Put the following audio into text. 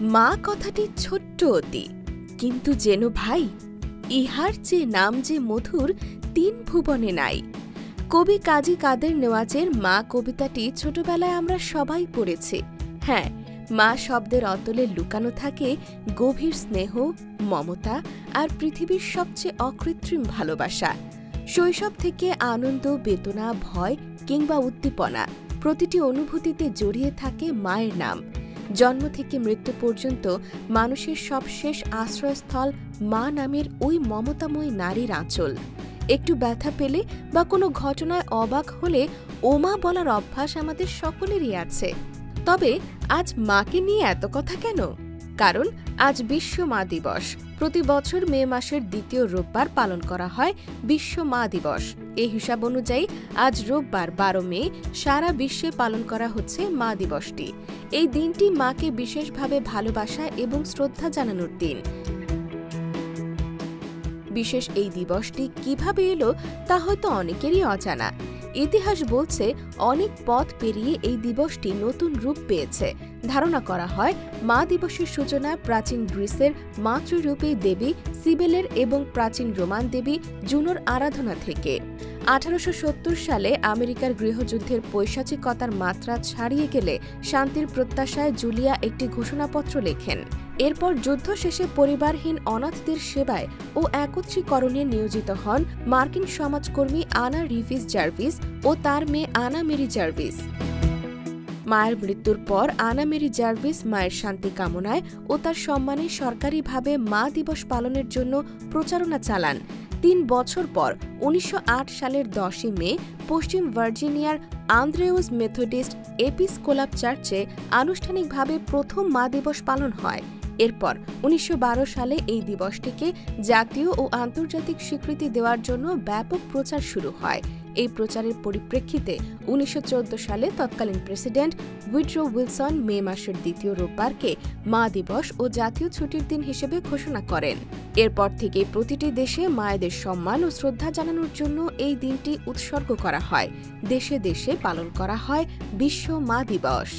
মা কথাটি ছোট্ট অতি, কিন্তু যেন ভাই ইহার যে নাম যে মধুর তিন ভুবনে নাই। কবি কাজী কাদের নেওয়াজের মা কবিতাটি ছোটবেলায় আমরা সবাই পড়েছি। হ্যাঁ, মা শব্দের অতলে লুকানো থাকে গভীর স্নেহ, মমতা আর পৃথিবীর সবচেয়ে অকৃত্রিম ভালোবাসা। শৈশব থেকে আনন্দ, বেদনা, ভয় কিংবা উদ্দীপনা প্রতিটি অনুভূতিতে জড়িয়ে থাকে মায়ের নাম। জন্ম থেকে মৃত্যু পর্যন্ত মানুষের সবশেষ আশ্রয়স্থল মা নামের ওই মমতাময়ী নারীর আঁচল। একটু ব্যথা পেলে বা কোনো ঘটনায় অবাক হলে ওমা বলার অভ্যাস আমাদের সকলেরই আছে। তবে আজ মাকে নিয়ে এত কথা কেন? কারণ আজ বিশ্ব মা দিবস। প্রতি বছর মে মাসের দ্বিতীয় রোববার পালন করা হয় বিশ্ব মা দিবস। এই হিসাব অনুযায়ী আজ রোববার 12 মে সারা বিশ্বে পালন করা হচ্ছে মা দিবসটি। এই দিনটি মাকে বিশেষভাবে ভালোবাসা এবং শ্রদ্ধা জানানোর দিন। বিশেষ এই দিবসটি কিভাবে এলো তা হয়তো অনেকেরই অজানা। ইতিহাস বলছে অনেক পথ পেরিয়ে এই দিবসটি নতুন রূপ পেয়েছে। ধারণা করা হয় মা দিবসের সূচনা প্রাচীন গ্রিসের মাতৃরূপী দেবী সিবেলের এবং প্রাচীন রোমান দেবী জুনোর আরাধনা থেকে। 1870 সালে আমেরিকার গৃহযুদ্ধের পৈশাচিকতার মাত্রা ছাড়িয়ে গেলে শান্তির প্রত্যাশায় জুলিয়া একটি ঘোষণাপত্র লেখেন। এরপর যুদ্ধ শেষে পরিবারহীন অনাথদের সেবায় ও একত্রীকরণে নিয়োজিত হন মার্কিন সমাজকর্মী আনা রিভিস জার্ভিস ও তার মেয়ে আনা মেরি জার্ভিস। মায়ের মৃত্যুর পর আনা মেরি জার্ভিস মায়ের শান্তি কামনায় ও তার সম্মানে সরকারিভাবে মা দিবস পালনের জন্য প্রচারণা চালান। 3 বছর পর 1908 সালের 10 মে পশ্চিম ভার্জিনিয়ার আন্দ্রেউস মেথডিস্ট এপিস্কোলাপ চার্চে আনুষ্ঠানিকভাবে প্রথম মা দিবস পালন হয়। এরপর 1912 সালে এই দিবসটিকে জাতীয় ও আন্তর্জাতিক স্বীকৃতি দেওয়ার জন্য ব্যাপক প্রচার শুরু হয়। এই প্রচারের পরিপ্রেক্ষিতে 1914 সালে তৎকালীন প্রেসিডেন্ট উইড্রো উইলসন মে মাসের দ্বিতীয় রোববারকে মা দিবস ও জাতীয় ছুটির দিন হিসেবে ঘোষণা করেন। এরপর থেকে প্রতিটি দেশে মায়েদের সম্মান ও শ্রদ্ধা জানানোর জন্য এই দিনটি উৎসর্গ করা হয়। দেশে দেশে পালন করা হয় বিশ্ব মা দিবস।